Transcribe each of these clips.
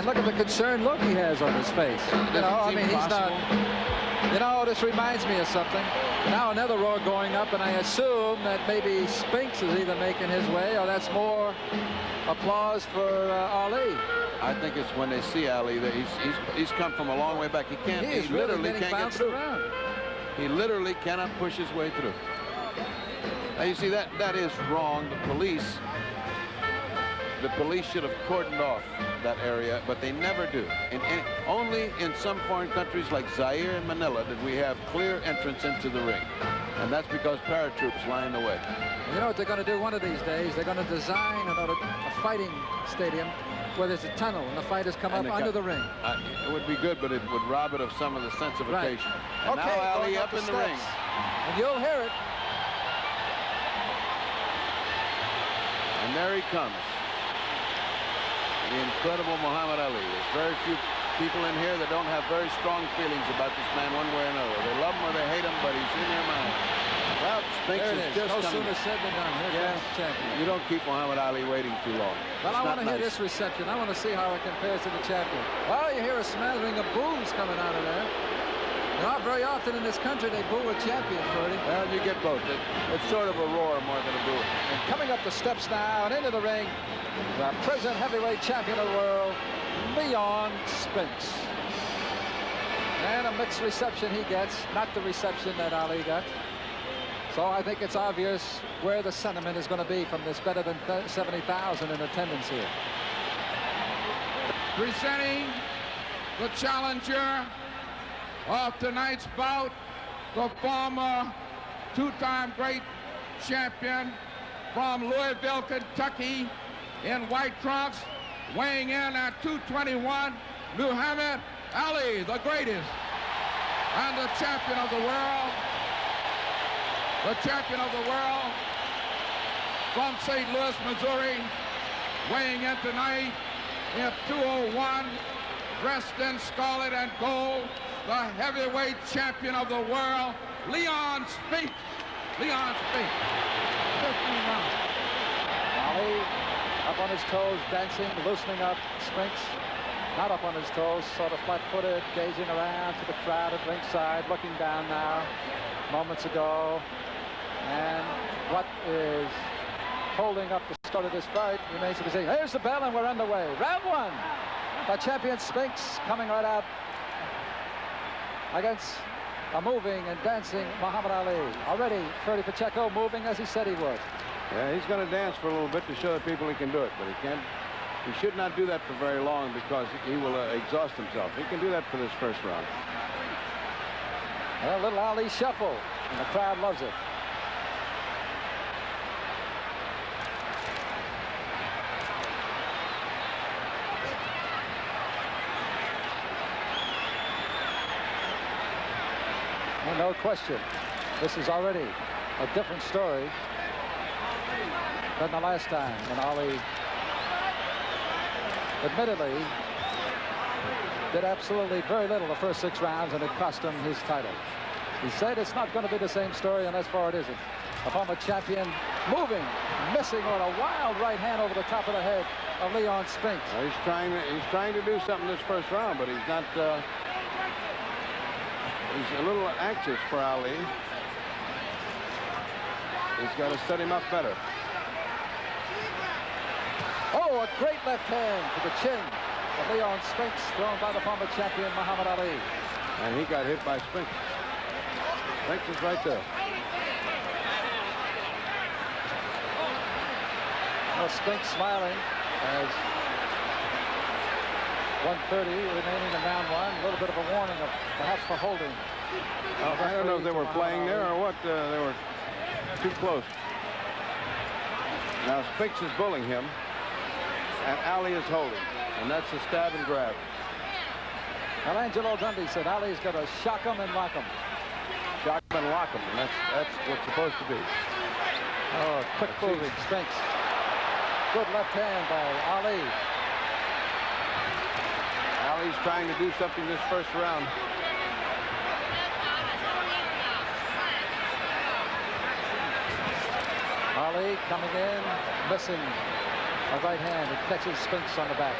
look at the concerned look he has on his face. You know, I mean, he's not. You know, this reminds me of something. Now another roar going up, and I assume that maybe Spinks is either making his way, or that's more applause for Ali. I think it's when they see Ali that he's come from a long way back. He can't. He literally can't get through. Around. He literally cannot push his way through. Now you see that is wrong. The police should have cordoned off that area, but they never do. Only in some foreign countries like Zaire and Manila did we have clear entrance into the ring. And that's because paratroops line the way. You know what they're going to do one of these days? They're going to design a fighting stadium where there's a tunnel and the fighters come up under the ring. It would be good, but it would rob it of some of the sense of occasion. And okay, now Ali up in the ring. And you'll hear it. And there he comes. The incredible Muhammad Ali. There's very few people in here that don't have very strong feelings about this man one way or another. They love him or they hate him, but he's in their mind. Well, Spinks is just no sooner said than done. Here comes the champion. You don't keep Muhammad Ali waiting too long. Well, I want to hear this reception. I want to see how it compares to the champion. Well, you hear a smattering of boos coming out of there. Not very often in this country they boo a champion, Ferdy. Well, you get both. It's sort of a roar more than a boo. And coming up the steps now and into the ring, the present heavyweight champion of the world, Leon Spinks. And a mixed reception he gets, not the reception that Ali got. So I think it's obvious where the sentiment is going to be from this better than 70,000 in attendance here. Presenting the challenger of tonight's bout, the former two-time great champion from Louisville, Kentucky, in white trunks, weighing in at 221, Muhammad Ali, the greatest, and the champion of the world, from St. Louis, Missouri, weighing in tonight at 201, dressed in scarlet and gold, the heavyweight champion of the world, Leon Spinks. Leon Spinks. 15 rounds. Ali up on his toes, dancing, loosening up. Spinks not up on his toes, sort of flat-footed, gazing around to the crowd at ringside, looking down now, moments ago. And what is holding up the start of this fight remains to be seen. Here's the bell and we're underway. Round one. The champion Spinks coming right out against a moving and dancing Muhammad Ali. Already Ferdy Pacheco moving as he said he would. Yeah, he's going to dance for a little bit to show the people he can do it, but he can't. He should not do that for very long because he will exhaust himself. He can do that for this first round. A little Ali shuffle, and the crowd loves it. And no question, this is already a different story than the last time when Ali admittedly did absolutely very little the first 6 rounds, and it cost him his title. He said it's not going to be the same story, and that's far it isn't. A former champion moving, missing on a wild right hand over the top of the head of Leon Spinks. Well, he's trying to do something this first round, but he's not. He's a little anxious for Ali. He's got to set him up better. Oh, a great left hand to the chin of Leon Spinks, thrown by the former champion Muhammad Ali. And he got hit by Spinks. Spinks is right there. Well, Spinks smiling as 1:30 remaining in round one. A little bit of a warning of perhaps for holding. I don't know if they were playing there or what. They were too close. Now Spinks is bullying him, and Ali is holding, and that's a stab and grab. Well, Angelo Dundee said Ali's got to shock him and lock him. Shock him and lock him, and that's what's supposed to be. Oh, quick moving Spinks. Good left hand by Ali. Ali's trying to do something this first round. Ali coming in, missing a right hand. It catches Spinks on the back.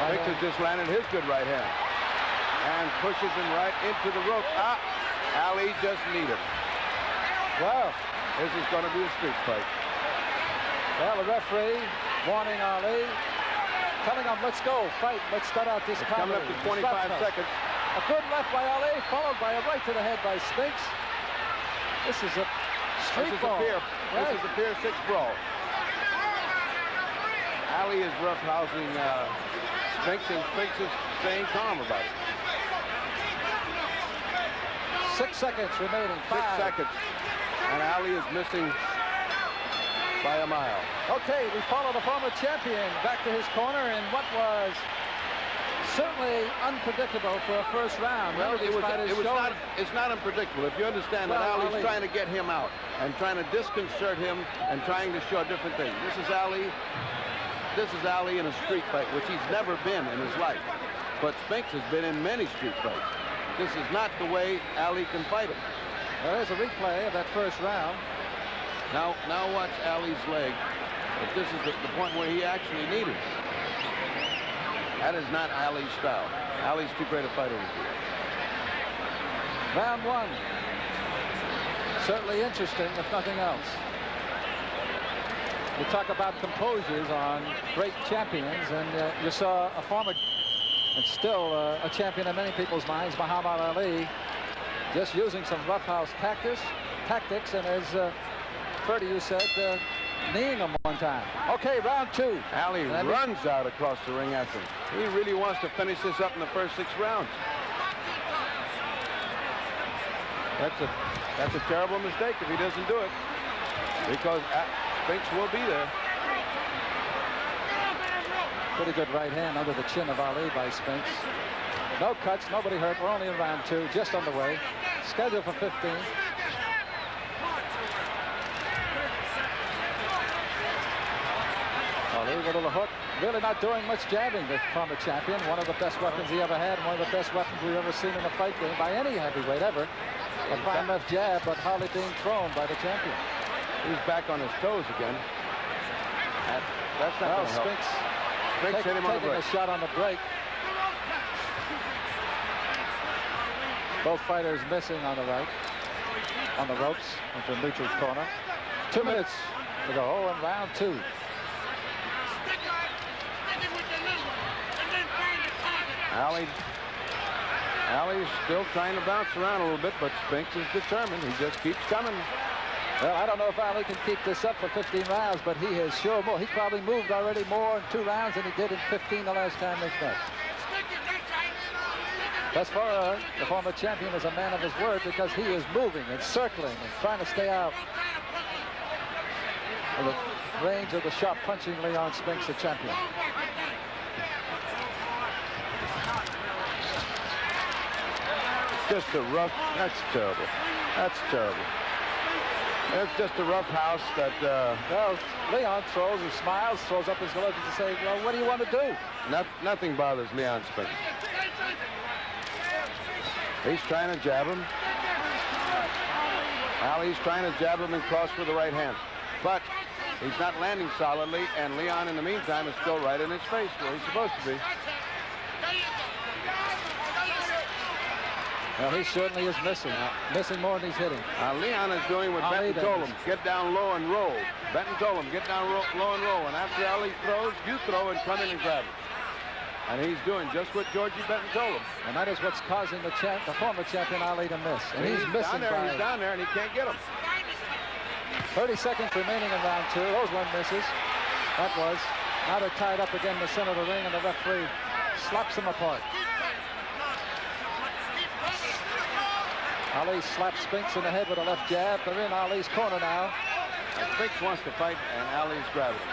Spinks has just landed his good right hand. And pushes him right into the rope. Ali just needed him. Well, this is going to be a street fight. Well, the referee warning Ali, telling him, let's go, fight, let's start out this coming up to 25 seconds. A good left by Ali, followed by a right to the head by Spinks. This is a street brawl. This is a Pier 6 brawl. Ali is roughhousing Spinks, and Spinks is staying calm about it. 6 seconds remaining. 6 seconds. And Ali is missing by a mile. Okay, we follow the former champion back to his corner in what was certainly unpredictable for a first round. Well, it's not unpredictable. If you understand that Ali's trying to get him out and trying to disconcert him and trying to show different things. This is Ali in a street fight, which he's never been in his life. But Spinks has been in many street fights. This is not the way Ali can fight him. Well, there's a replay of that first round. Now watch Ali's leg. If this is the point where he actually needed it. That is not Ali's style. Ali's too great a fighter to do that. Round one. Certainly interesting, if nothing else. You talk about composures on great champions, and you saw a former and still a champion in many people's minds, Muhammad Ali, just using some roughhouse tactics, and as Ferdy, you said, kneeing him one time. Okay, round two. Ali runs out across the ring after him. He really wants to finish this up in the first 6 rounds. That's a terrible mistake if he doesn't do it, because Spinks will be there. Pretty good right hand under the chin of Ali by Spinks. No cuts, nobody hurt. We're only in round 2, just on the way. Scheduled for 15. Ali with a little hook. Really not doing much jabbing, the former champion. One of the best weapons he ever had, and one of the best weapons we've ever seen in a fight game by any heavyweight ever. A fine left jab, but hardly being thrown by the champion. He's back on his toes again. That's not going to help. Spinks hit him on the break. Taking a shot on the break. Both fighters missing on the right, on the ropes, into Mitchell's corner. 2 minutes to go in round 2. Ali's still trying to bounce around a little bit, but Spinks is determined. He just keeps coming. Well, I don't know if Ali can keep this up for 15 rounds, but he has sure more. He probably moved already more in 2 rounds than he did in 15 the last time they met. Thus far, the former champion is a man of his word because he is moving and circling and trying to stay out of the range of the sharp punching Leon Spinks, the champion. Just a rough, that's terrible. That's terrible. It's just a rough house that... well, Leon throws and smiles, throws up his gloves to say, well, what do you want to do? Nothing bothers Leon Spinks. He's trying to jab him. Ali's trying to jab him and cross with the right hand. But he's not landing solidly, and Leon, in the meantime, is still right in his face where he's supposed to be. Well, he certainly is missing more than he's hitting. Leon is doing what Benton told him. Get down low and roll. Benton told him, get down low and roll. And after Ali throws, you throw and come in and grab him. And he's doing just what Georgie Benton told him. And that is what's causing the former champion Ali to miss. And he's missing He's down there, and he can't get him. 30 seconds remaining in round 2. Those one misses. That was. Now they're tied up again in the center of the ring, and the referee slaps them apart. Ali slaps Spinks in the head with a left jab. They're in Ali's corner now. And Spinks wants to fight, and Ali's grabbing him.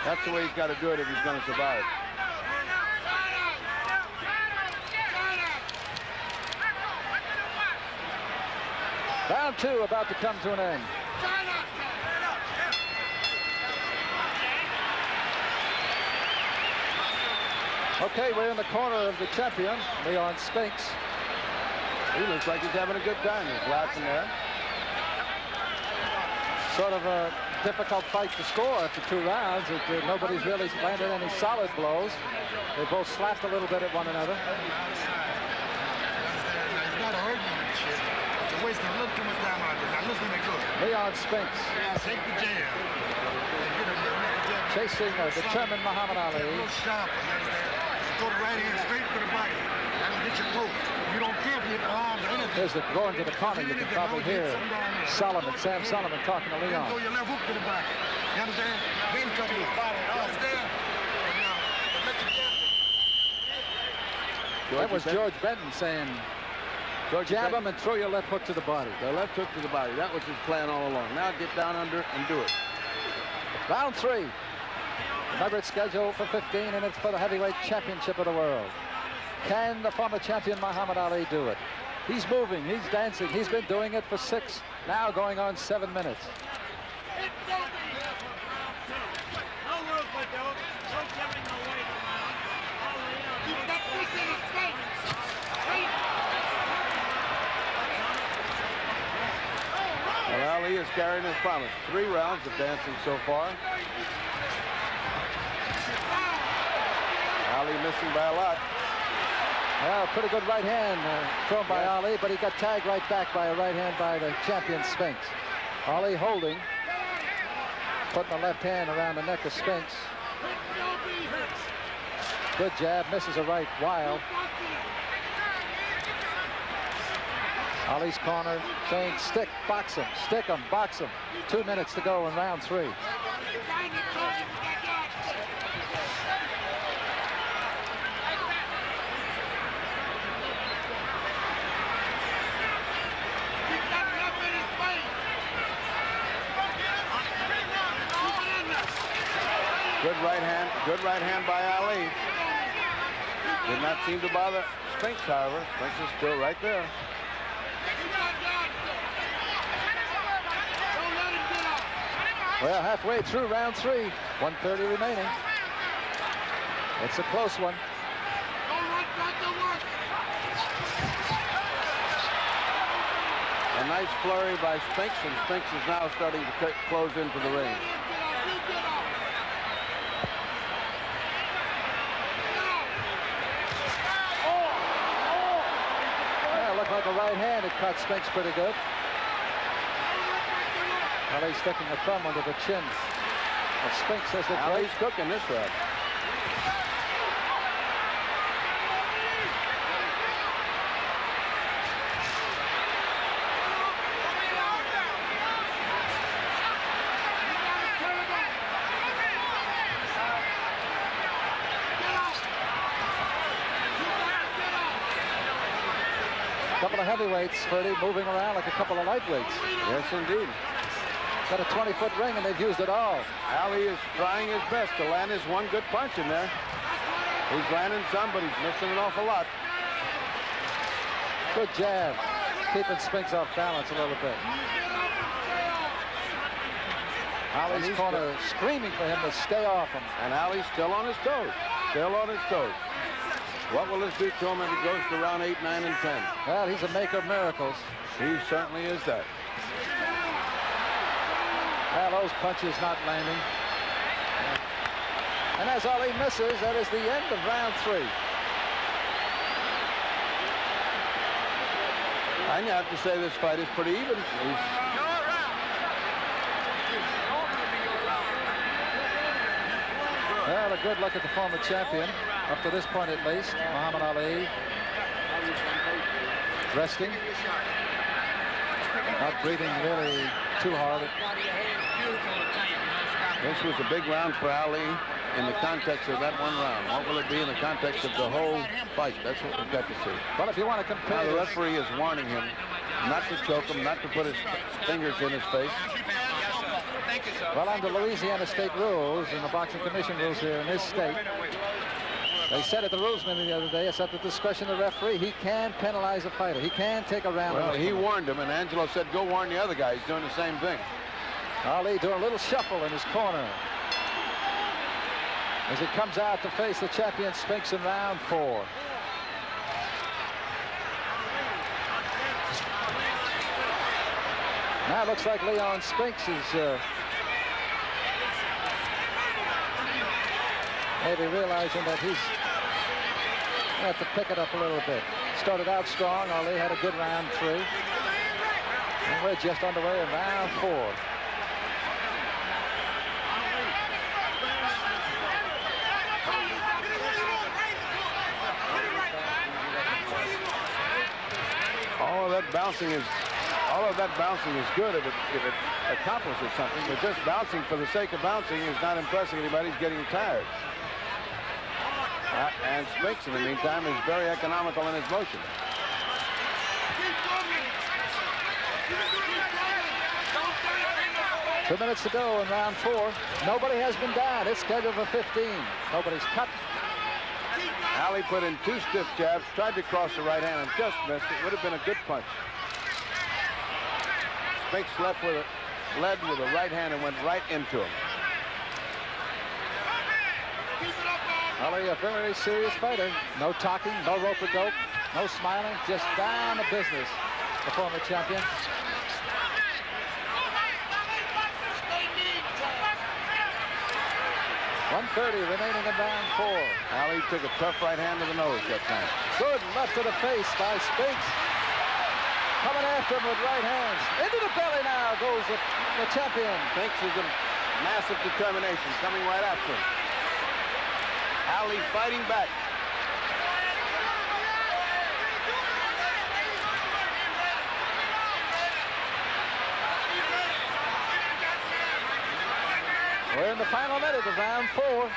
That's the way he's got to do it if he's going to survive. Round 2 about to come to an end. Okay, we're in the corner of the champion, Leon Spinks. He looks like he's having a good time. He's laughing there. sort of a difficult fight to score after 2 rounds. Nobody's really landed any solid blows. They both slapped a little bit at one another. Leon Spinks chasing a determined Muhammad Ali. There's the going to the corner. You can probably hear Sam Solomon talking to Leon. That was George Benton saying, jab him and throw your left hook to the body. The left hook to the body. That was his plan all along. Now get down under and do it. Round 3. Remember, it's scheduled for 15, and it's for the heavyweight championship of the world. Can the former champion Muhammad Ali do it? He's moving, he's dancing, he's been doing it for 6, now going on 7 minutes. Well, Ali is carrying his promise. 3 rounds of dancing so far. Ali missing by a lot. Well, pretty good right hand thrown by Ali, but he got tagged right back by a right hand by the champion Spinks. Ali holding, putting the left hand around the neck of Spinks. Good jab, misses a right wild. Ali's corner saying, stick, box him, stick him, box him. 2 minutes to go in round 3. Good right hand by Ali. Did not seem to bother Spinks, however. Spinks is still right there. Well, halfway through round 3, 1:30 remaining. It's a close one. A nice flurry by Spinks, and Spinks is now starting to close into the ring. Like a right hand, it caught Spinks pretty good. Ali sticking a thumb under the chin of Spinks as they play. Ali's cooking this round. A couple of heavyweights, Ferdy, moving around like a couple of lightweights. Yes, indeed. Got a 20-foot ring, and they've used it all. Ali is trying his best to land his one good punch in there. He's landing some, but he's missing an awful lot. Good jab, keeping Spinks off balance a little bit. Ali's corner screaming for him to stay off him. And Ali's still on his toes. Still on his toes. What will this do to him if he goes to round 8, 9, and 10? Well, he's a maker of miracles. He certainly is that. Well, those punches not landing. And as Ali misses, that is the end of round 3. I have to say this fight is pretty even. Well, a good look at the former champion, up to this point at least. Muhammad Ali resting, not breathing really too hard. This was a big round for Ali in the context of that one round. What will it be in the context of the whole fight? That's what we've got to see. Well, if you want to compare, now the referee is warning him not to choke him, not to put his fingers in his face. Well, under Louisiana state rules and the boxing commission rules here in this state, they said at the rules meeting the other day, it's at the discretion of the referee. He can penalize a fighter. He can take a round. Well, he warned him, and Angelo said, go warn the other guy. He's doing the same thing. Ali doing a little shuffle in his corner as he comes out to face the champion Spinks in round 4. Now it looks like Leon Spinks is maybe realizing that he's going to have to pick it up a little bit. Started out strong. Ali had a good round 3. And we're just underway in round 4. All of that bouncing is good if it accomplishes something, but just bouncing for the sake of bouncing is not impressing anybody. He's getting tired. And Spinks, in the meantime, is very economical in his motion. Two minutes to go in round 4. Nobody has been down. It's scheduled for 15. Nobody's cut. Ali put in 2 stiff jabs, tried to cross the right hand and just missed. It would have been a good punch. Spinks led with a right hand and went right into him. Ali, a very serious fighter. No talking, no rope-a-dope, no smiling, just down to business. The former champion. 1:30 remaining in round 4. Ali took a tough right hand to the nose that time. Good left to the face by Spinks. Coming after him with right hands. Into the belly now goes the champion. Spinks is a massive determination coming right after him. Ali fighting back. We're in the final minute of round 4.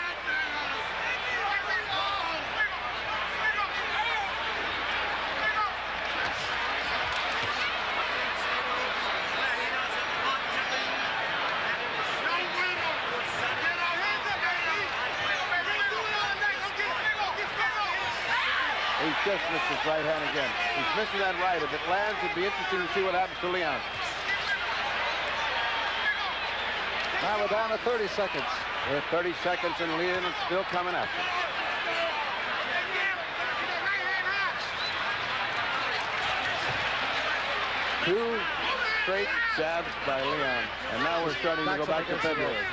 He's just missed his right hand again. He's missing that right. If it lands, it'd be interesting to see what happens to Leon. Now we're down to 30 seconds. With 30 seconds and Leon is still coming after. 2 straight jabs by Leon. And now we're starting to go back to February.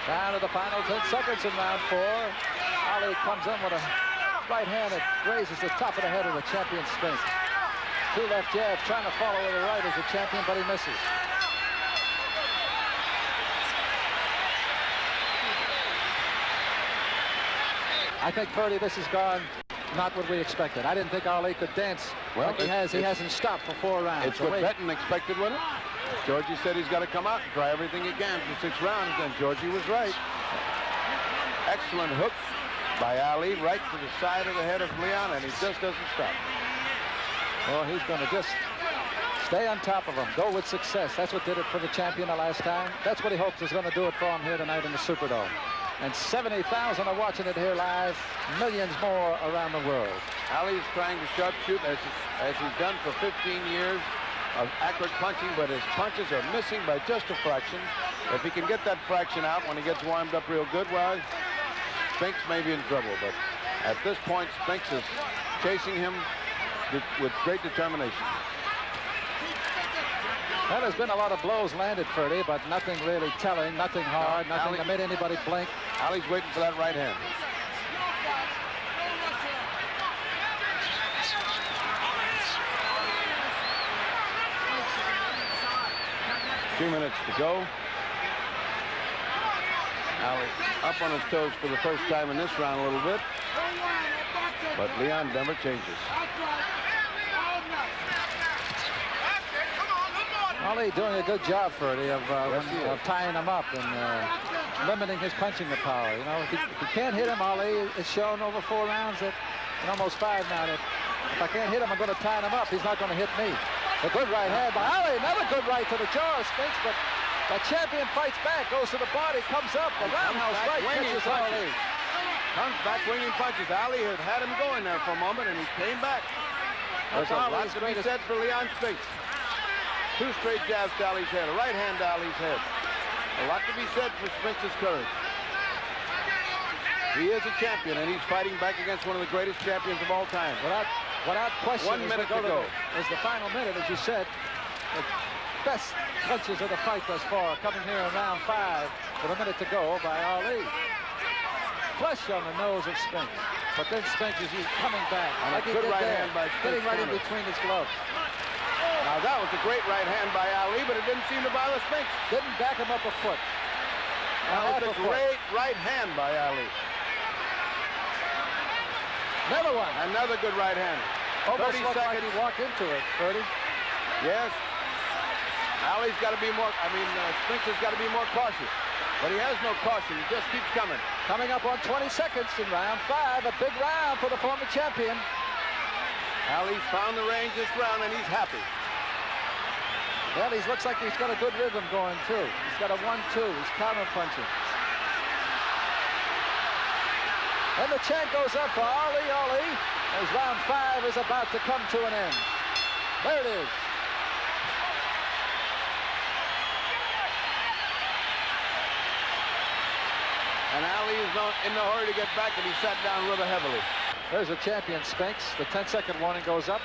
Down to the final 10 seconds in round 4. Ali comes in with a right hand that grazes the top of the head of the champion Spinks. 2 left jabs, trying to follow with the right as the champion, but he misses. I think, Ferdy, this has gone not what we expected. I didn't think Ali could dance like he has. He hasn't stopped for 4 rounds. It's what Benton expected with him. Georgie said he's got to come out and try everything he can for 6 rounds, and Georgie was right. Excellent hook by Ali right to the side of the head of Leon, and he just doesn't stop. Well, he's going to just stay on top of him, go with success. That's what did it for the champion the last time. That's what he hopes is going to do it for him here tonight in the Superdome. And 70,000 are watching it here live, millions more around the world. Ali is trying to sharpshoot as he's done for 15 years of accurate punching, but his punches are missing by just a fraction. If he can get that fraction out when he gets warmed up real good, well, Spinks may be in trouble. But at this point, Spinks is chasing him with great determination. Well, there's been a lot of blows landed, Ferdy, but nothing really telling, nothing hard, nothing that made anybody blink. Ali's waiting for that right hand. Two minutes to go. Ali up on his toes for the first time in this round a little bit. But Leon never changes. Ali doing a good job, Ferdy, of tying him up and limiting his punching power. You know, if he can't hit him, Ali has shown over 4 rounds that, and almost 5 now, that if I can't hit him, I'm going to tie him up. He's not going to hit me. A good right hand by Ali. Another good right to the jaw of Spinks, but the champion fights back, goes to the body, comes up. The roundhouse right catches Ali. Comes back winging punches. Ali had him going there for a moment, and he came back. There's a lot to be said for Leon Spinks. 2 straight jabs to Ali's head, a right hand to Ali's head. A lot to be said for Spinks' courage. He is a champion, and he's fighting back against one of the greatest champions of all time. Without question, 1 minute to go. Is the final minute, as you said. The best punches of the fight thus far, coming here in round 5 with a minute to go by Ali. Flush on the nose of Spinks, but then Spinks is coming back. And like a good right hand by Spinks. Getting right in between his gloves. Now that was a great right hand by Ali, but it didn't seem to bother Spinks. Didn't back him up a foot. That was a great right hand by Ali. Another one. Another good right hand. Almost 30 looked like seconds. he walked into it, 30. Yes. Ali's got to be more, Spinks has got to be more cautious. But he has no caution. He just keeps coming. Coming up on 20 seconds in round 5. A big round for the former champion. Ali's found the range this round, and he's happy. Well, he looks like he's got a good rhythm going, too. He's got a 1-2. He's counter-punching. And the chant goes up for Ali, Ali, as round 5 is about to come to an end. There it is. And Ali is not in no hurry to get back, and he sat down rather heavily. There's a champion, Spinks. The 10-second warning goes up.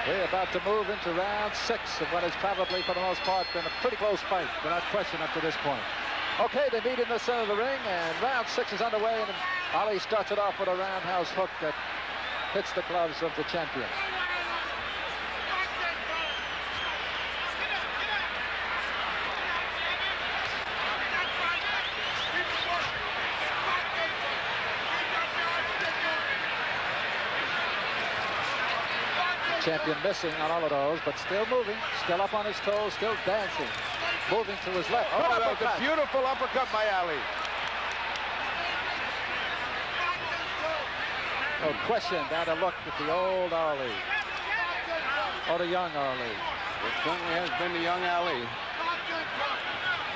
We're about to move into round 6 of what has probably, for the most part, been a pretty close fight, without question, up to this point. Okay, they meet in the center of the ring, and round 6 is underway, and Ali starts it off with a roundhouse hook that hits the gloves of the champion. Champion missing on all of those, but still moving, still up on his toes, still dancing, moving to his left. Oh, that was a beautiful uppercut by Ali. No question, that a look at the old Ali, or the young Ali. It certainly has been the young Ali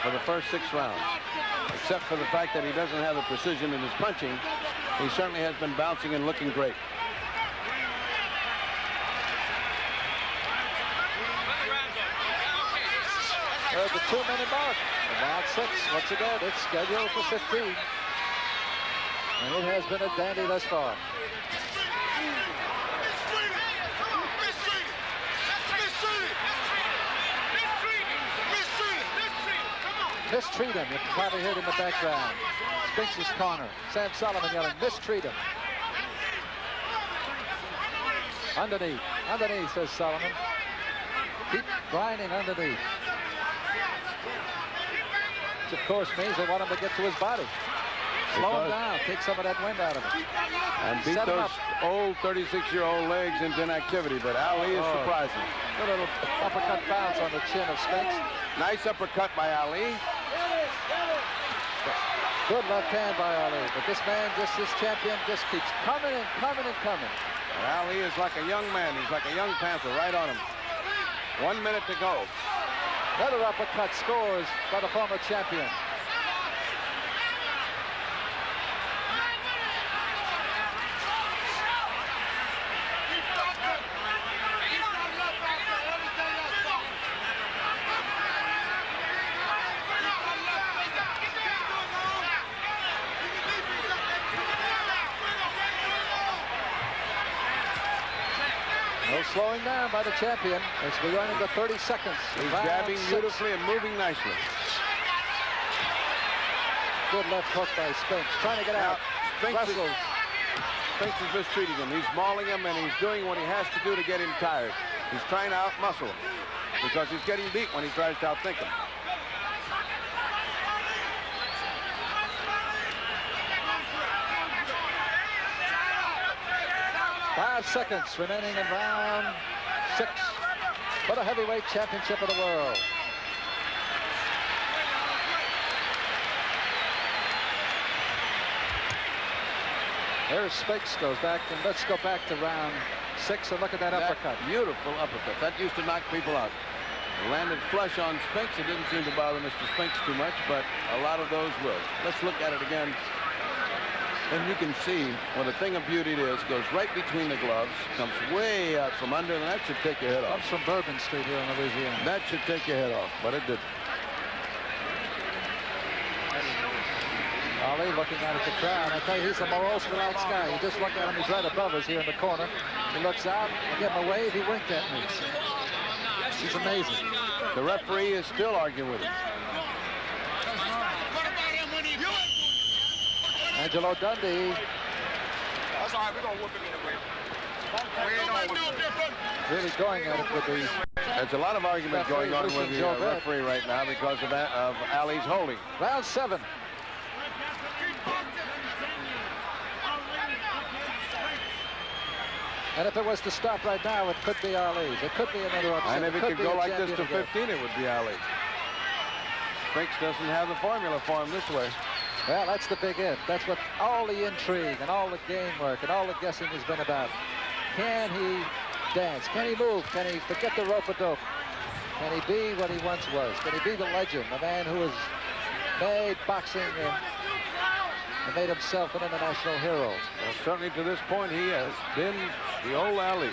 for the first 6 rounds. Except for the fact that he doesn't have the precision in his punching, he certainly has been bouncing and looking great. There's the 2-minute mark. Round 6, once again, it's scheduled for 15. And it has been a dandy thus far. Mistreat him. You can probably hear it in the background. Spinks' corner. Sam Solomon yelling, mistreat him. Underneath. Underneath, says Solomon. Keep grinding underneath. Which, of course, means they want him to get to his body. Slow him down. Take some of that wind out of him. And beat those old 36-year-old legs into inactivity. But Ali is surprising. Good little uppercut bounce on the chin of Spinks. Nice uppercut by Ali. Good left hand by Ali. But this man, this champion, just keeps coming and coming and coming. And Ali is like a young man. He's like a young panther right on him. 1 minute to go. Another uppercut scores by the former champion. No slowing down by the champion as we run into 30 seconds. He's jabbing beautifully and moving nicely. Good left hook by Spinks. Trying to get out. Spinks is mistreating him. He's mauling him, and he's doing what he has to do to get him tired. He's trying to out-muscle him because he's getting beat when he tries to outthink him. Five seconds remaining in round 6 for the heavyweight championship of the world. There's Spinks goes back, and let's go back to round 6 and look at that uppercut. Beautiful uppercut. That used to knock people out. It landed flush on Spinks. It didn't seem to bother Mr. Spinks too much, but a lot of those will. Let's look at it again. And you can see what a thing of beauty it is. Goes right between the gloves, comes way out from under, and that should take your head off. Comes from Bourbon Street here in Louisiana. That should take your head off, but it didn't. Ali looking out at the crowd. I tell you, he's the most relaxed guy. You just look at him, he's right above us here in the corner. He looks out, I give him a wave, he winked at me. He's amazing. The referee is still arguing with him. Angelo Dundee. That's all right, we're going to whoop him anyway. Really going at it with the... There's a lot of argument going on with the referee right now because of Ali's holding. Round 7. And if it was to stop right now, it could be Ali's. It could be another upset. And if it could go like this to 15, it would be Ali. Spinks doesn't have the formula for him this way. Well, that's the big if. That's what all the intrigue and all the game work and all the guessing has been about. Can he dance? Can he move? Can he forget the rope-a-dope? Can he be what he once was? Can he be the legend, the man who has made boxing and made himself an international hero? Well, certainly to this point, he has been the old Ali.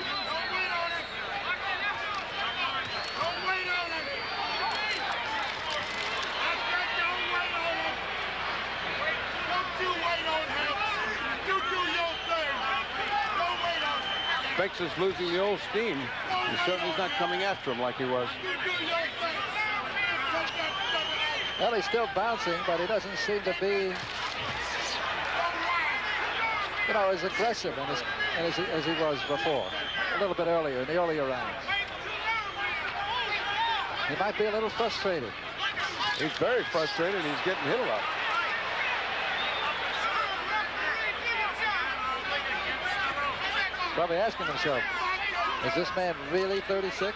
Spinks is losing the old steam. He certainly is not coming after him like he was. Well, he's still bouncing, but he doesn't seem to be, you know, as aggressive as he was before, a little bit earlier, in the earlier rounds. He might be a little frustrated. He's very frustrated. He's getting hit a lot. Probably asking himself, is this man really 36?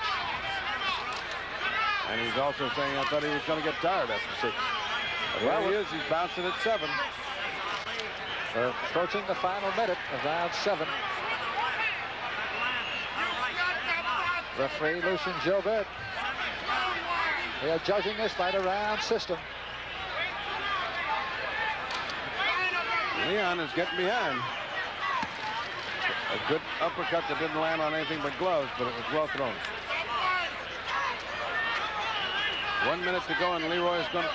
And he's also saying, I thought he was going to get tired after 6. But well, he is. He's bouncing at 7. We're approaching the final minute of round 7. Referee Lucien Gilbert. They are judging this by the round system. Leon is getting behind. A good uppercut that didn't land on anything but gloves, but it was well thrown. 1 minute to go, and Leroy is going to...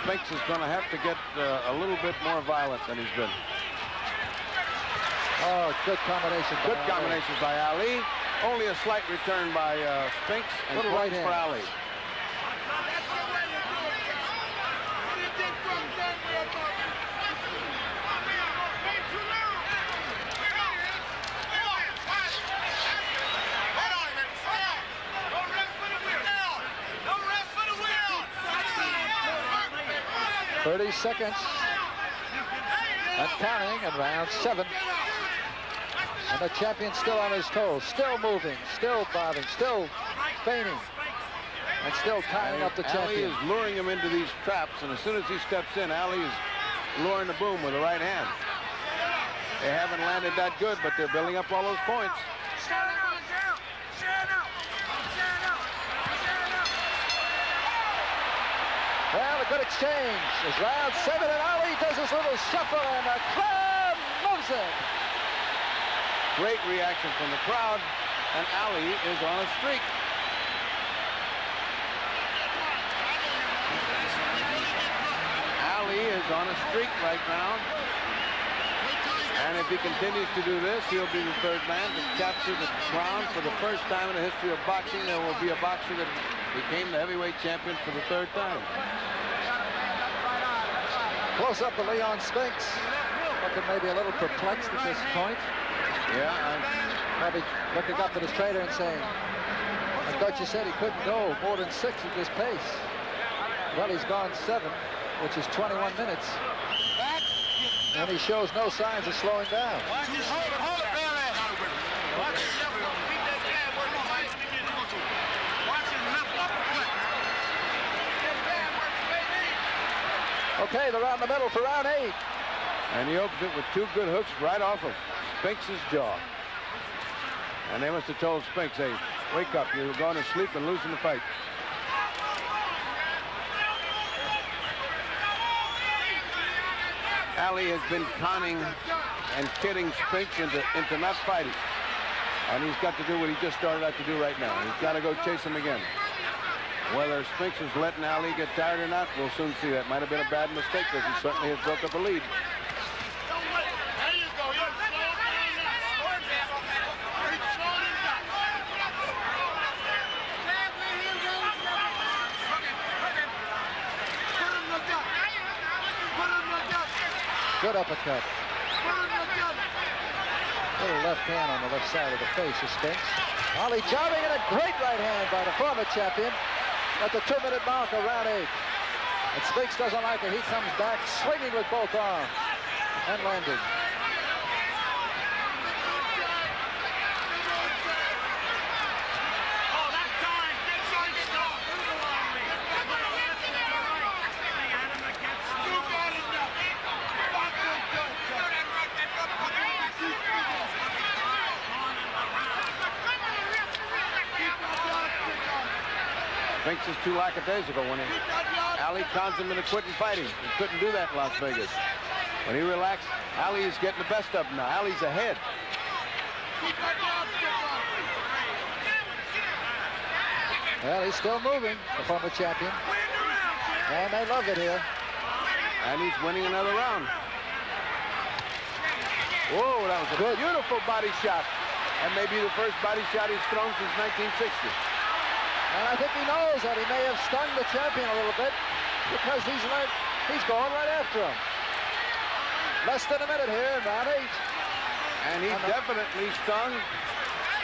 Spinks is going to have to get a little bit more violent than he's been. Oh, good combination. Good combinations by Ali. Only a slight return by Spinks, and points for Ali. .30 seconds and counting in round 7. And the champion still on his toes, still moving, still bobbing, still feigning, and still tying up the champion. Ali is luring him into these traps, and as soon as he steps in, Ali is luring the boom with the right hand. They haven't landed that good, but they're building up all those points. Well, a good exchange. It's round 7, and Ali does his little shuffle, and the crowd loves it. Great reaction from the crowd, and Ali is on a streak. Ali is on a streak right now. And if he continues to do this, he'll be the 3rd man to capture the crown. For the first time in the history of boxing, there will be a boxer that became the heavyweight champion for the 3rd time. Close up to Leon Spinks. Looking maybe a little perplexed at this point. Yeah. Probably looking up at his trainer and saying, I thought you said he couldn't go more than 6 at this pace. Well, he's gone 7, which is 21 minutes. And he shows no signs of slowing down. Okay, they're around the middle for round 8. And he opens it with 2 good hooks right off of Spinks' jaw. And they must have told Spinks, hey, wake up, you're going to sleep and losing the fight. Ali has been conning and kidding Spinks into not fighting. And he's got to do what he just started out to do right now. He's got to go chase him again. Whether Spinks is letting Ali get tired or not, we'll soon see. That might have been a bad mistake because he certainly has built up a lead. Good uppercut. Little left hand on the left side of the face of Spinks. Ali jobbing, and a great right hand by the former champion at the 2-minute mark of round 8. And Spinks doesn't like it. He comes back swinging with both arms and landing. Spinks is too lackadaisical when Ali cons him into quitting fighting. He couldn't do that in Las Vegas. When he relaxed, Ali is getting the best of him now. Ali's ahead. Well, he's still moving, the former champion. And they love it here. And he's winning another round. Whoa, that was a beautiful body shot. And maybe the first body shot he's thrown since 1960. And I think he knows that he may have stung the champion a little bit because he's going right after him. Less than a minute here in round 8. And he definitely stung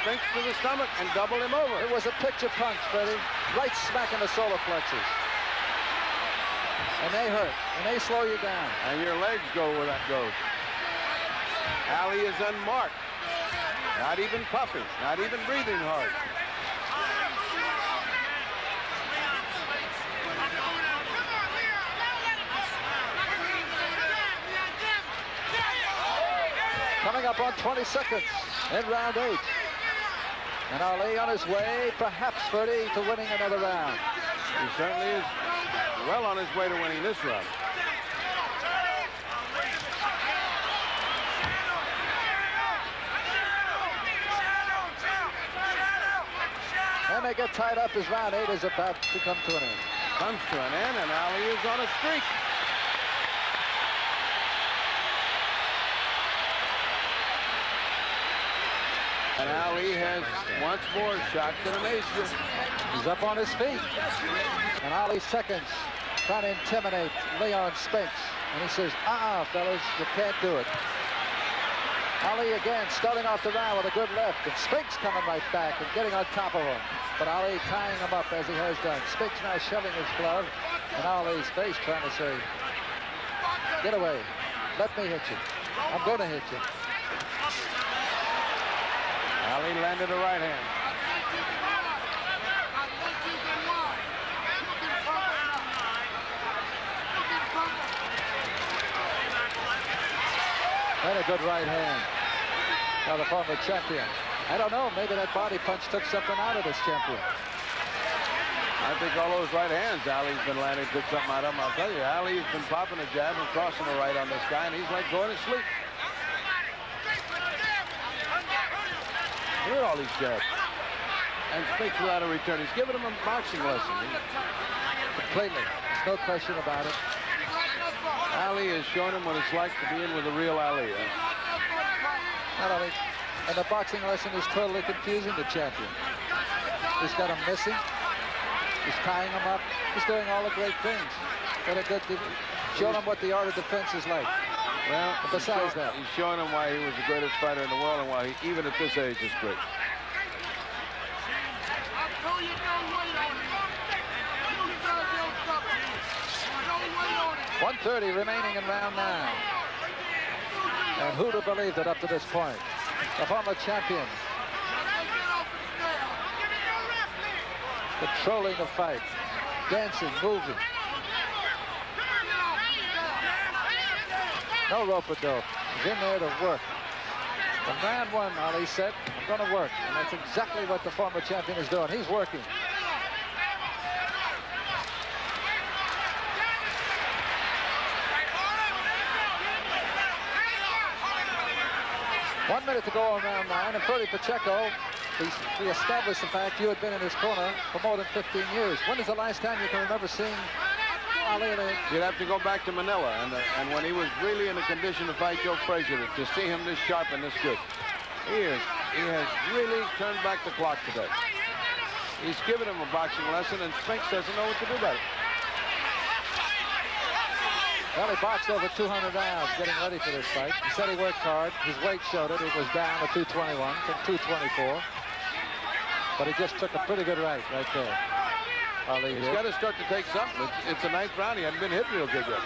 Spinks to the stomach and doubled him over. It was a picture punch, Freddie. Right smack in the solar plexus. And they hurt, and they slow you down. And your legs go where that goes. Ali is unmarked. Not even puffing, not even breathing hard. Coming up on 20 seconds in round 8. And Ali on his way, perhaps, Freddie, to winning another round. He certainly is well on his way to winning this round. And they get tied up as round 8 is about to come to an end. Comes to an end, and Ali is on a streak. And Ali has once more shocked and amazed you. He's up on his feet. And Ali seconds trying to intimidate Leon Spinks. And he says, fellas, you can't do it. Ali again starting off the round with a good left. And Spinks coming right back and getting on top of him. But Ali tying him up as he has done. Spinks now shoving his glove. And Ali's face trying to say, get away. Let me hit you. I'm going to hit you. Ali landed a right hand. And a good right hand by the former champion. I don't know, maybe that body punch took something out of this champion. I think all those right hands Ali's been landing took something out of him. I'll tell you, Ali's been popping a jab and crossing a right on this guy, and he's like going to sleep. Look at all these jabs. And Spinks without a return. He's giving him a boxing lesson. Completely. There's no question about it. Ali has shown him what it's like to be in with a real Ali. Not only, and the boxing lesson is totally confusing the champion. He's got him missing. He's tying him up. He's doing all the great things. But a good, showing him what the art of defense is like. Well, besides that, he's showing him why he was the greatest fighter in the world and why he, even at this age, is great. .130 remaining in round 9. And who'd have believed it up to this point? The former champion. Controlling the fight. Dancing, moving. No rope-a-dope. He's in there to work. From round 1, Ali said, I'm going to work. And that's exactly what the former champion is doing. He's working. One minute to go on round 9, and Freddie Pacheco we established the fact you had been in his corner for more than 15 years. When is the last time you can remember seeing Ali? You'd have to go back to Manila, and when he was really in a condition to fight Joe Frazier, to see him this sharp and this good. He has really turned back the clock today. He's given him a boxing lesson, and Spinks doesn't know what to do about it. Well, he boxed over 200 rounds getting ready for this fight. He said he worked hard. His weight showed it. It was down to 221 from 224. But he just took a pretty good right there. Ali He's got to start to take something. It's the 9th round. He hasn't been hit real good yet.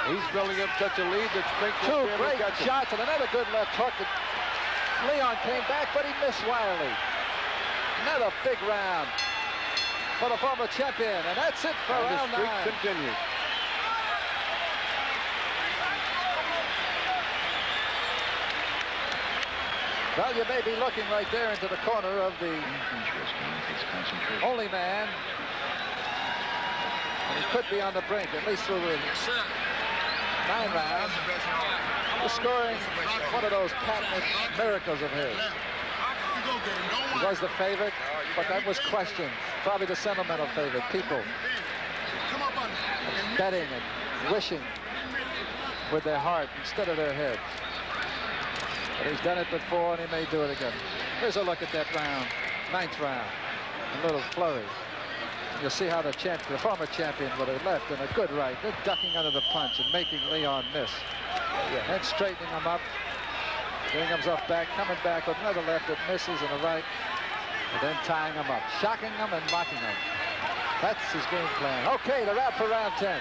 He's building up such a lead that Spinks two won't be able to great catch him. shots and another good left hook. Leon came back, but he missed wildly. Another big round for the former champion, and that's it for round 9. The streak continues. Well, you may be looking right there into the corner of the only man. And he could be on the brink, at least through 9 rounds. He's scoring one of those patented miracles of his. He was the favorite, but that was questioned. Probably the sentimental favorite. People betting and wishing with their heart instead of their heads. But he's done it before, and he may do it again. Here's a look at that round, 9th round. A little flurry. You'll see how the former champion with a left and a good right. They're ducking under the punch and making Leon miss. And straightening him up. Getting himself back, coming back with another left that misses and a right. And then tying him up, shocking him and mocking him. That's his game plan. Okay, they're out for round 10.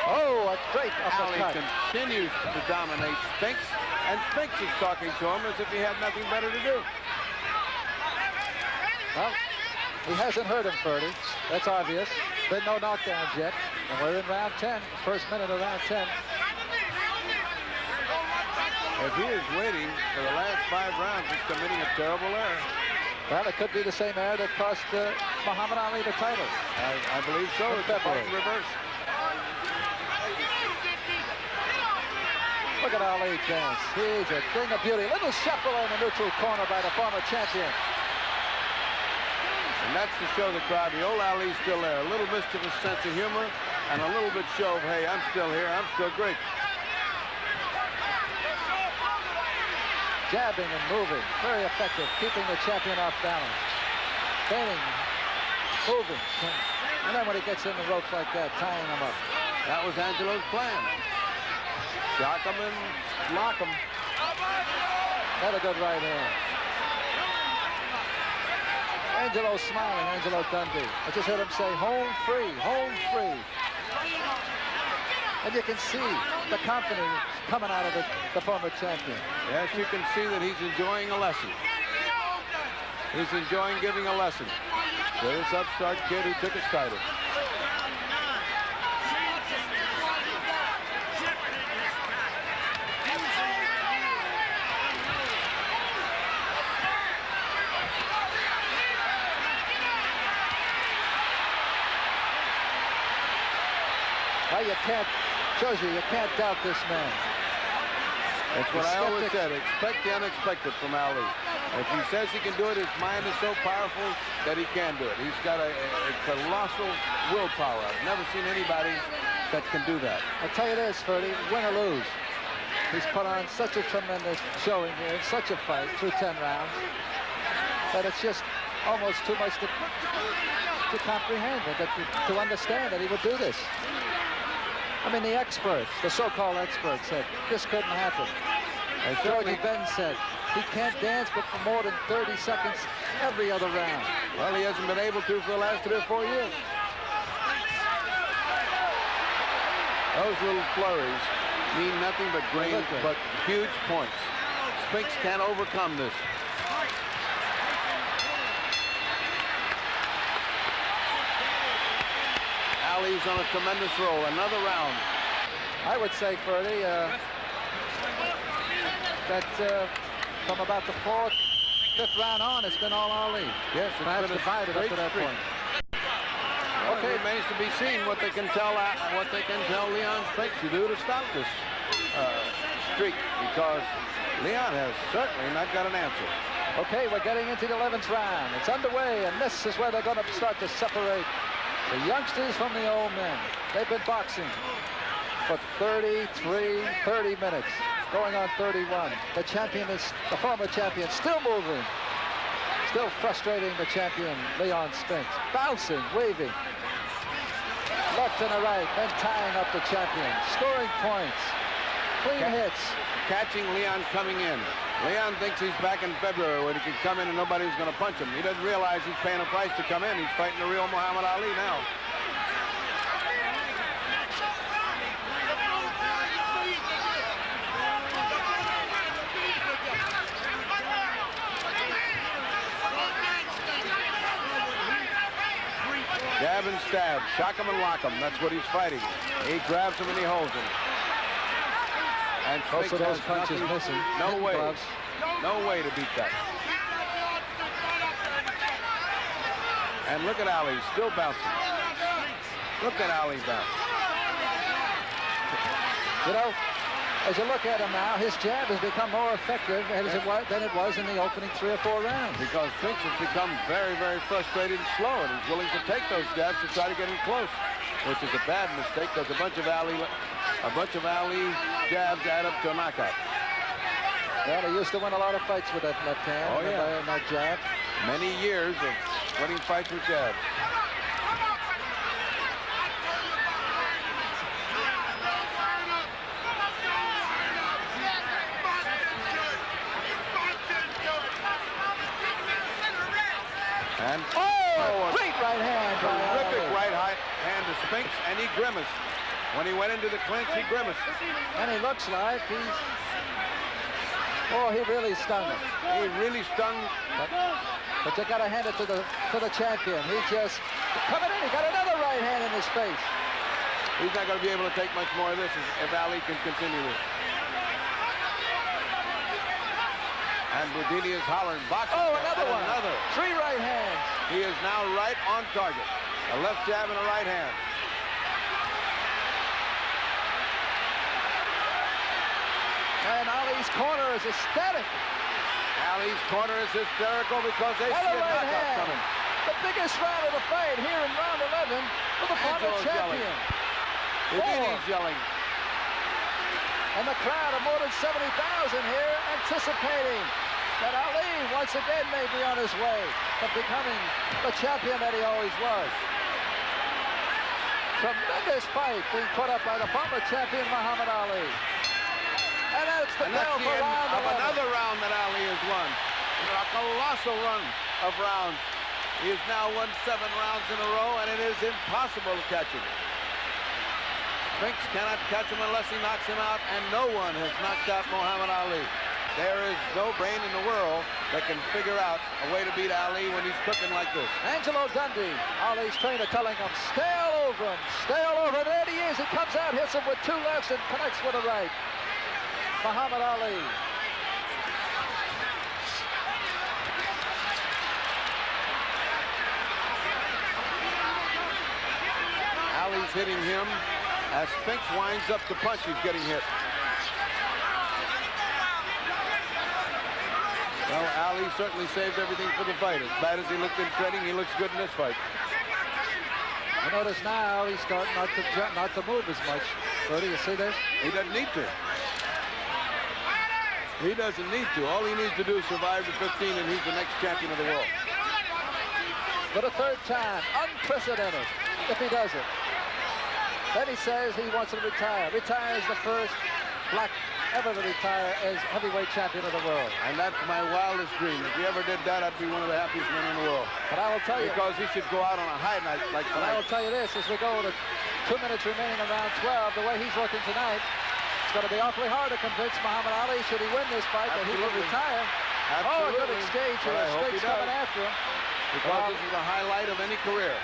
Oh, a great Ali uppercut. continues to dominate Spinks, and Spinks is talking to him as if he had nothing better to do. Well, he hasn't hurt him, Ferdy. That's obvious. Been no knockdowns yet. And we're in round 10, first minute of round 10. If he is waiting for the last 5 rounds, he's committing a terrible error. Well, it could be the same error that cost Muhammad Ali the title. I believe so. It's about in reverse. Look at Ali dance. He's a thing of beauty. Little shuffle in the neutral corner by the former champion. And that's to show the crowd the old Ali's still there. A little mischievous sense of humor and a little bit show of, hey, I'm still here. I'm still great. Jabbing and moving. Very effective. Keeping the champion off balance. Feigning. Moving. And then when he gets in the ropes like that, tying him up. That was Angelo's plan. Shock him and lock him. Not a good right hand. Angelo smiling, Angelo Dundee. I just heard him say, home free, home free. And you can see the confidence coming out of the former champion. Yes, you can see that he's enjoying a lesson. He's enjoying giving a lesson to this upstart kid who took his title. Well, you can't, shows you can't doubt this man. That's what I always said. Expect the unexpected from Ali. If he says he can do it, his mind is so powerful that he can do it. He's got a colossal willpower. I've never seen anybody that can do that. I'll tell you this, Ferdy, win or lose. He's put on such a tremendous showing here, such a fight through 10 rounds, that it's just almost too much to comprehend, to understand that he would do this. I mean, the experts, the so-called experts said this couldn't happen. As Georgie Ben said, he can't dance but for more than 30 seconds every other round. Well, he hasn't been able to for the last 3 or 4 years. Those little flurries mean nothing but but huge points. Spinks can't overcome this. Ali's on a tremendous roll. Another round. I would say, Ferdy, that from about the 4th, 5th round on, it's been all Ali. Yes, it's Perhaps been a divided up to that streak. point. Okay, it remains to be seen what they can tell Leon Spinks to do to stop this streak, because Leon has certainly not got an answer. Okay, we're getting into the 11th round. It's underway, and this is where they're going to start to separate the youngsters from the old men. They've been boxing for 30 minutes, going on 31. The champion is, the former champion, still moving, still frustrating the champion, Leon Spinks. Bouncing, waving, left and a right, then tying up the champion, scoring points, clean hits. Catching Leon coming in. Leon thinks he's back in February when he can come in and nobody's going to punch him. He doesn't realize he's paying a price to come in. He's fighting the real Muhammad Ali now. Jab and stab, shock him and lock him. That's what he's fighting. He grabs him and he holds him. And Most of those punches missing. No way. Gloves. No way to beat that. And look at Ali, still bouncing. Look at Ali bounce. You know, as you look at him now, his jab has become more effective than it was in the opening 3 or 4 rounds. Because Spinks has become very, very frustrated and slow, and he's willing to take those jabs to try to get him close, which is a bad mistake, because a bunch of Ali jabs add up to a knockout. Well, he used to win a lot of fights with that left hand. Oh, yeah. And that jab. Many years of winning fights with jabs. And a great right hand. Terrific right hand to Spinks, and he grimaced. When he went into the clinch, he grimaced. And he looks like he's... Oh, he really stung him. He really stung. But you got to hand it to the champion. He just coming in. He got another right hand in his face. He's not going to be able to take much more of this if Ali can continue this. And Boudini is hollering, boxing. Oh, another one. Another. 3 right hands. He is now right on target. A left jab and a right hand. And Ali's corner is ecstatic. Ali's corner is hysterical because they see a knockout coming. The biggest round of the fight here in round 11 for the former champion. Boudini's yelling. And the crowd of more than 70,000 here anticipating that Ali once again may be on his way to becoming the champion that he always was. Tremendous fight being put up by the former champion Muhammad Ali. And that's the bell for round 11. Another round that Ali has won. A colossal run of rounds. He has now won 7 rounds in a row, and it is impossible to catch him. Spinks cannot catch him unless he knocks him out, and no one has knocked out Muhammad Ali. There is no brain in the world that can figure out a way to beat Ali when he's cooking like this. Angelo Dundee, Ali's trainer, telling him, stay all over him, stay all over him. There he is. He comes out, hits him with 2 lefts, and connects with a right. Muhammad Ali. Ali's hitting him. As Spinks winds up to punch, he's getting hit. Well, Ali certainly saved everything for the fight. As bad as he looked in training, he looks good in this fight. I notice now he's starting not to move as much. Bertie, you see this? He doesn't need to. He doesn't need to. All he needs to do is survive to 15, and he's the next champion of the world. For the 3rd time, unprecedented, if he does it. Then he says he wants to retire. Retire as the first black ever to retire as heavyweight champion of the world. And that's my wildest dream. If he ever did that, I'd be one of the happiest men in the world. But I will tell you... Because he should go out on a high night like tonight. But I will tell you this, as we go to 2 minutes remaining in round 12, the way he's looking tonight, it's going to be awfully hard to convince Muhammad Ali, should he win this fight, that he can retire. Absolutely. Oh, a good exchange here. Spinks coming after him. Because this is the highlight of any career.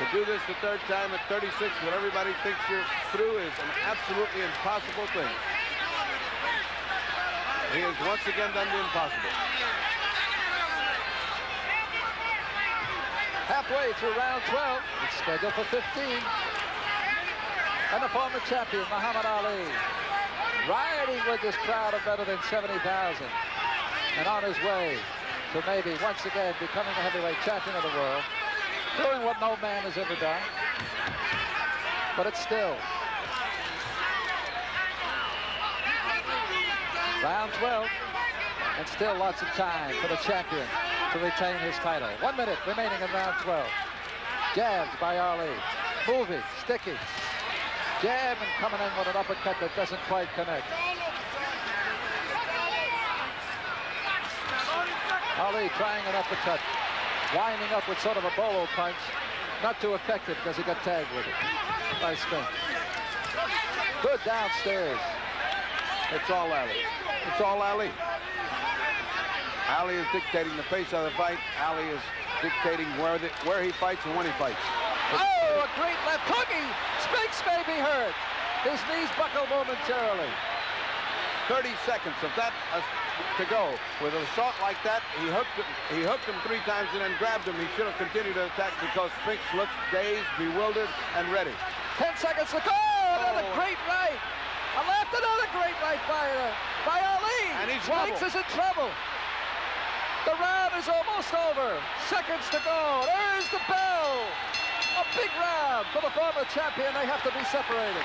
To do this the 3rd time at 36 when everybody thinks you're through is an absolutely impossible thing. He has once again done the impossible. Halfway through round 12, it's scheduled for 15. And the former champion, Muhammad Ali, riding with this crowd of better than 70,000. And on his way to maybe once again becoming the heavyweight champion of the world, doing what no man has ever done. But it's still round 12, and still lots of time for the champion to retain his title. 1 minute remaining in round 12. Jabs by Ali. Moving, sticky. Jab and coming in with an uppercut that doesn't quite connect. Ali trying an uppercut, winding up with sort of a bolo punch. Not too effective because he got tagged with it by Spinks. Good downstairs. It's all Ali. It's all Ali. Ali is dictating the pace of the fight. Ali is dictating where he fights and when he fights. Oh, a great left hooking. Spinks may be hurt. His knees buckle momentarily. 30 seconds of that to go. With an assault like that, he hooked him 3 times and then grabbed him. He should have continued to attack because Spinks looks dazed, bewildered, and ready. 10 seconds to go. Another great right. A left, another great right by Ali. And he's Spinks is in trouble. The round is almost over. Seconds to go. There's the bell. A big round for the former champion. They have to be separated.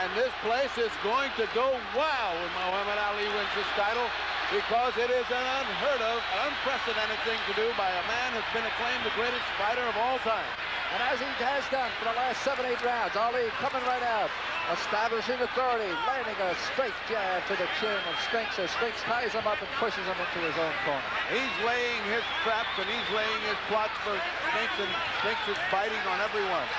And this place is going to go wild when Muhammad Ali wins this title, because it is an unheard of, unprecedented thing to do by a man who's been acclaimed the greatest fighter of all time. And as he has done for the last 7-8 rounds, Ali coming right out, establishing authority, landing a straight jab to the chin of Spinks as Spinks ties him up and pushes him into his own corner. He's laying his traps and he's laying his plots for Spinks, and Spinks is biting on everyone.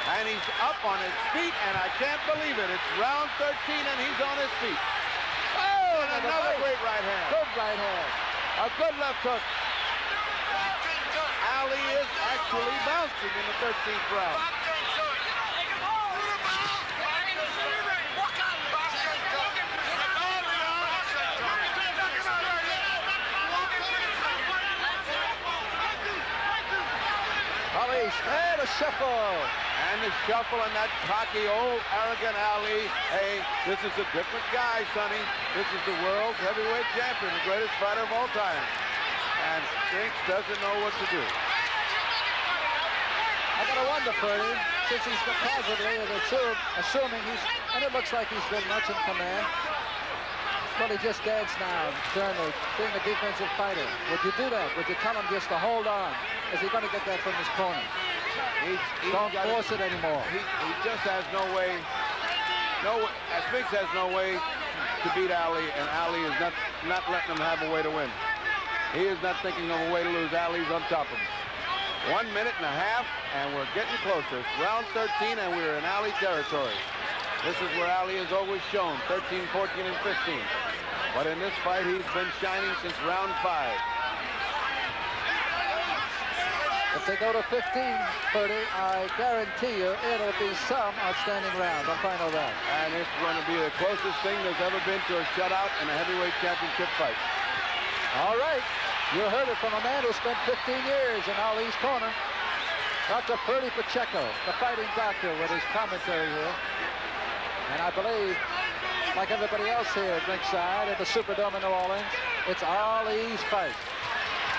And he's up on his feet, and I can't believe it. It's round 13, and he's on his feet. Oh, and another great right hand. Good right hand. A good left hook. Ali is actually bouncing in the 13th round. Ali, and a shuffle. And the shuffle, and that cocky, old, arrogant Ali. Hey, this is a different guy, Sonny. This is the world's heavyweight champion, the greatest fighter of all time. And Spinks doesn't know what to do. I gotta wonder, Ferdy, since he's supposedly assuming he's, and it looks like he's been much in command. Well, he just danced now, being a defensive fighter. Would you do that? Would you tell him just to hold on? Is he going to get that from his corner? Don't force it anymore. He just has no way. Spinks has no way to beat Ali, and Ali is not letting him have a way to win. He is not thinking of a way to lose. Ali's on top of him. 1 minute and a half, and we're getting closer. It's round 13, and we're in Ali territory. This is where Ali has always shown, 13, 14, and 15. But in this fight, he's been shining since round 5. If they go to 15, Ferdy, I guarantee you it'll be some outstanding round on final round. And it's going to be the closest thing there's ever been to a shutout in a heavyweight championship fight. All right, you heard it from a man who spent 15 years in Ali's corner. Dr. Ferdy Pacheco, the fighting doctor, with his commentary here. And I believe, like everybody else here at ringside at the Superdome in New Orleans, it's Ali's fight.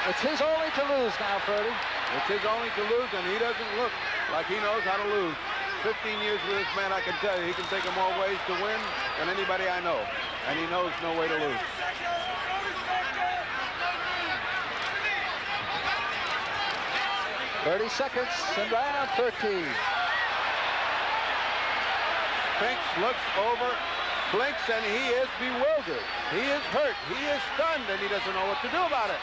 It's his only to lose now, Ferdy. It's his only to lose, and he doesn't look like he knows how to lose. 15 years with this man, I can tell you, he can think of more ways to win than anybody I know. And he knows no way to lose. .30 seconds in round 13. Spinks looks over, blinks, and he is bewildered. He is hurt. He is stunned, and he doesn't know what to do about it.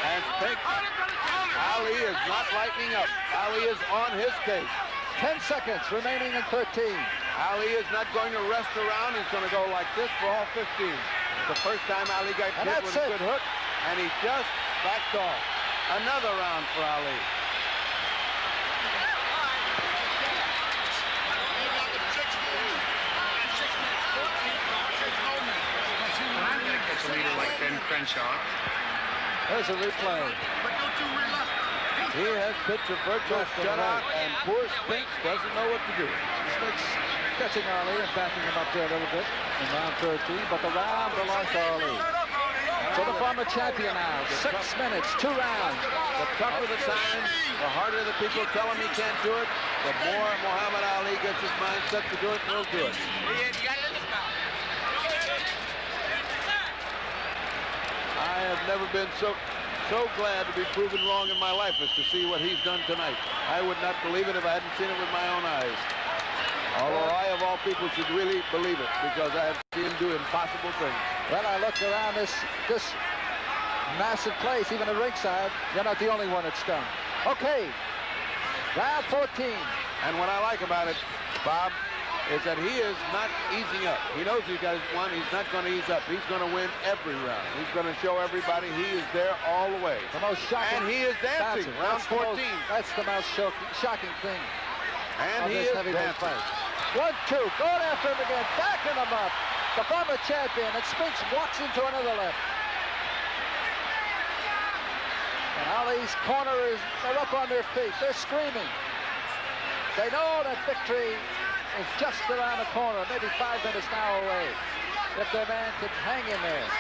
And Spinks, Ali is not lightening up. Ali is on his case. 10 seconds remaining in 13. Ali is not going to rest around. He's going to go like this for all 15. It's the first time Ali got hit with a good hook, and he just backed off. Another round for Ali. Ben Crenshaw. There's a replay. He has pitched a virtual shutout, and poor Spinks doesn't know what to do. Spinks catching Ali and backing him up there a little bit in round 13, but the round belongs to Ali. So the former champion now, 6 minutes, 2 rounds. The tougher the signs, the harder the people tell him he can't do it, the more Muhammad Ali gets his mind set to do it, he'll do it. I have never been so glad to be proven wrong in my life as to see what he's done tonight. I would not believe it if I hadn't seen it with my own eyes. Although I, of all people, should really believe it because I have seen him do impossible things. Well, I looked around this massive place, even at ringside. You're not the only one that's done. Okay, round 14. And what I like about it, Bob, is that he is not easing up. He knows he's got one. He's not going to ease up. He's going to win every round. He's going to show everybody he is there all the way. The most shocking. And he is dancing. Round 14. That's the most shocking thing. And he is dancing. Fight. 1-2. Going after him again. Backing him up. The former champion. And Spinks walks into another left. And Ali's corner they're up on their feet. They're screaming. They know that victory is just around the corner, maybe 5 minutes now away. If their man could hang in there.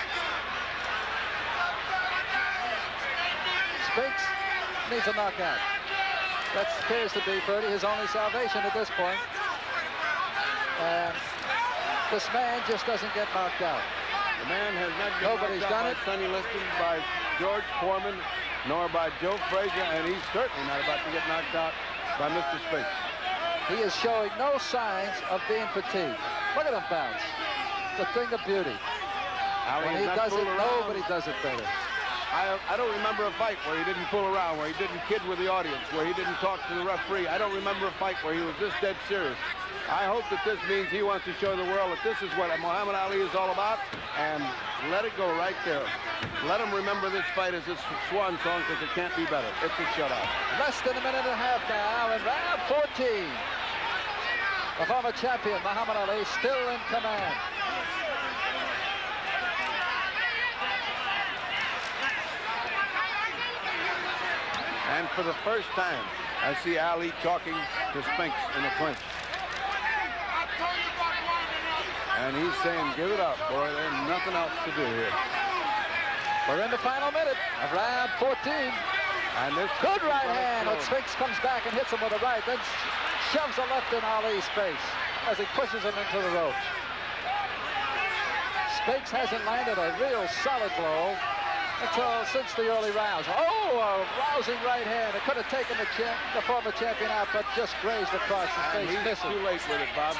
Spinks needs a knockout. That appears to be, Bertie, his only salvation at this point. And this man just doesn't get knocked out. The man has not been Nobody's knocked done out it. by Sonny Liston, by George Foreman, nor by Joe Frazier, and he's certainly not about to get knocked out by Mr. Spinks. He is showing no signs of being fatigued. Look at him bounce. The thing of beauty. When he does it, nobody does it better. I don't remember a fight where he didn't fool around, where he didn't kid with the audience, where he didn't talk to the referee. I don't remember a fight where he was this dead serious. I hope that this means he wants to show the world that this is what Muhammad Ali is all about, and let it go right there. Let him remember this fight as his swan song, because it can't be better. It's a shutout. Less than a minute and a half now in round 14. The former champion, Muhammad Ali, still in command. And for the first time, I see Ali talking to Spinks in the clinch. And he's saying, give it up, boy. There's nothing else to do here. We're in the final minute of round 14. And this good right hand, but Spinks comes back and hits him with a right, then shoves a left in Ali's face as he pushes him into the ropes. Spinks hasn't landed a real solid blow since the early rounds. Oh, a rousing right hand. It could have taken the former champion out, but just grazed across his face. He's too late with it, Bob.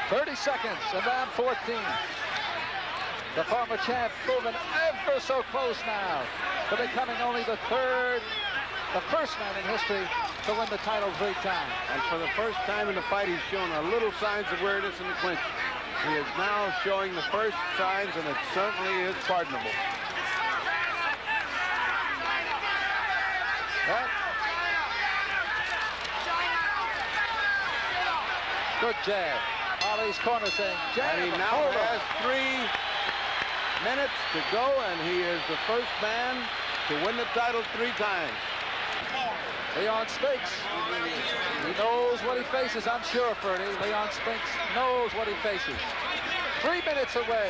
30 seconds in round 14. The former champ moving ever so close now to becoming only the first man in history to win the title 3 times. And for the first time in the fight, he's shown a little signs of weariness in the clinch. He is now showing the first signs, and it certainly is pardonable. Well, good jab. Ali's corner saying jab. And he now has 3 minutes to go, and he is the first man to win the title 3 times. Leon Spinks, he knows what he faces, I'm sure, Ferdy. Leon Spinks knows what he faces. 3 minutes away.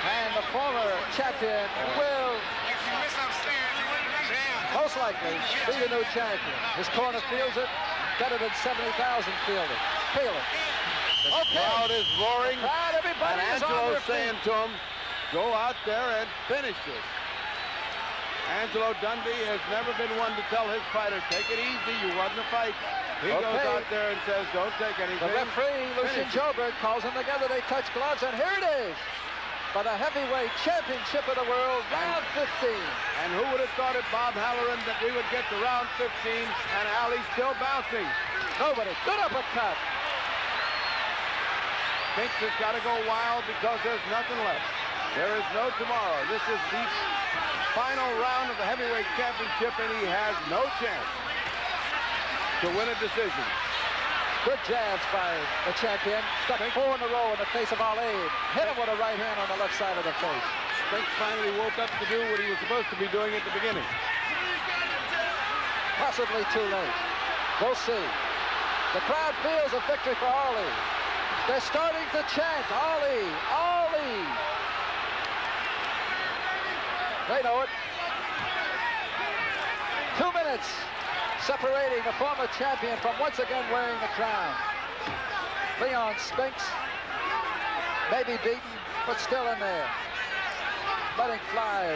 And the former champion will most likely be the new champion. His corner feels it better than 70,000 feel it. The crowd is roaring, everybody and is on Angelo's their feet. saying to him, go out there and finish this. Angelo Dundee has never been one to tell his fighter, take it easy, you won the fight. He goes out there and says, don't take anything. The referee, Lucien Joubert, calls them together. They touch gloves, and here it is. For the heavyweight championship of the world, round 15. And who would have thought it, Bob Halloran, that we would get to round 15, and Ali still bouncing. Nobody. Good uppercut. Spinks has got to go wild because there's nothing left. There is no tomorrow. This is the final round of the heavyweight championship, and he has no chance to win a decision. Good jabs by the champion. Stuck 4 in a row in the face of Ali. Hit him with a right hand on the left side of the face. Spinks finally woke up to do what he was supposed to be doing at the beginning. Possibly too late. We'll see. The crowd feels a victory for Ali. They're starting to chant, Ali, Ali. They know it. 2 minutes separating the former champion from once again wearing the crown. Leon Spinks, maybe beaten, but still in there. Letting fly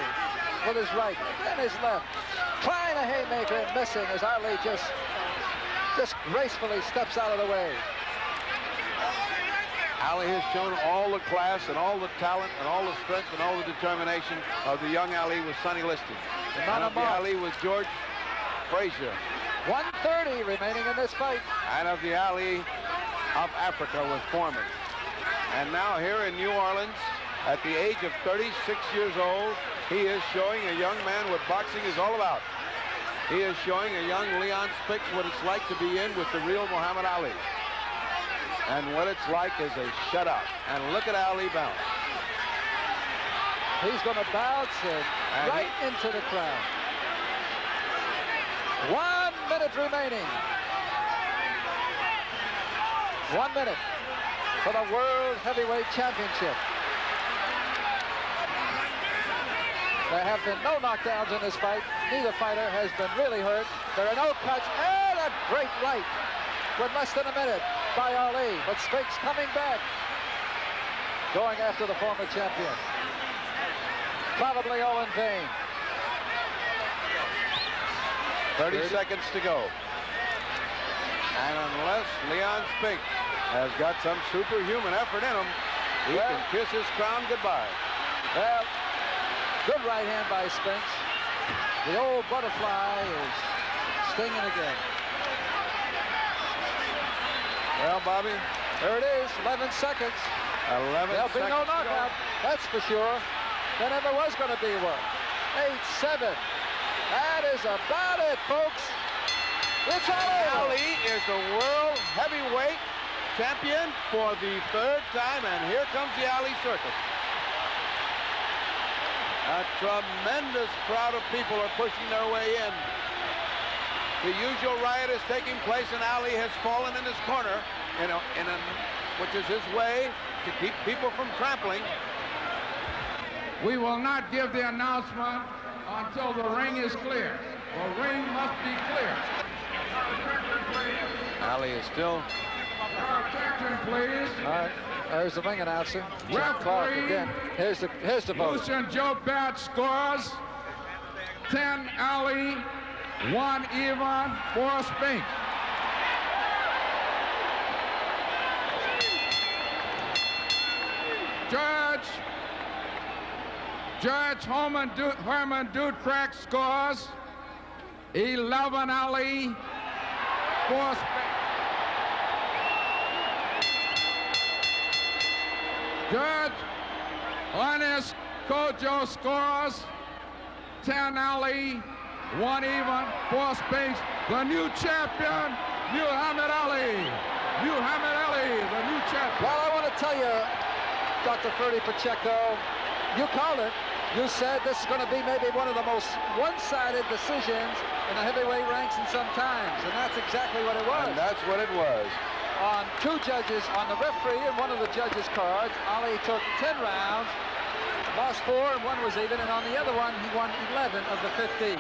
with his right and his left. Trying a haymaker and missing as Ali just gracefully steps out of the way. Ali has shown all the class and all the talent and all the strength and all the determination of the young Ali with Sonny Liston. And of the Ali with George Frazier. 1:30 remaining in this fight. And of the Ali of Africa with Foreman. And now here in New Orleans, at the age of 36 years old, he is showing a young man what boxing is all about. He is showing a young Leon Spinks what it's like to be in with the real Muhammad Ali. And what it's like is a shutout. And look at Ali bounce. He's going to bounce right into the crowd. 1 minute remaining. 1 minute for the World Heavyweight Championship. There have been no knockdowns in this fight. Neither fighter has been really hurt. There are no cuts. And a great right with less than a minute by Ali. But Spinks coming back, going after the former champion. Probably all in vain. 30 seconds to go. And unless Leon Spinks has got some superhuman effort in him, he can kiss his crown goodbye. Well, good right hand by Spinks. The old butterfly is stinging again. Well, Bobby, there it is, 11 seconds. 11 There'll be no seconds knockout, that's for sure. There never was going to be one. 8-7. That is about it, folks. It's all over. Ali is the world heavyweight champion for the 3rd time, and here comes the Ali circus. A tremendous crowd of people are pushing their way in. The usual riot is taking place, and Ali has fallen in his corner, which is his way to keep people from trampling. We will not give the announcement until the ring is clear. The ring must be clear. Ali is still. Attention, please. All right, there's the ring announcer. John Clark again. Here's the vote. Lucian Joe Bat scores 10 Ali, 1 even, 4 Spinks. Judge Herman Dutrack scores 11 Ali, 4 Spinks. Judge Ernest Kojo scores 10 Ali, 1 even, 4 Spinks. The new champion, Muhammad Ali. Muhammad Ali, the new champion. Well, I want to tell you, Dr. Ferdy Pacheco, you called it. You said this is going to be maybe one of the most one-sided decisions in the heavyweight ranks in some times, and that's exactly what it was. And that's what it was. On 2 judges, on the referee and one of the judges' cards, Ali took 10 rounds, lost 4, and 1 was even, and on the other one, he won 11 of the 15.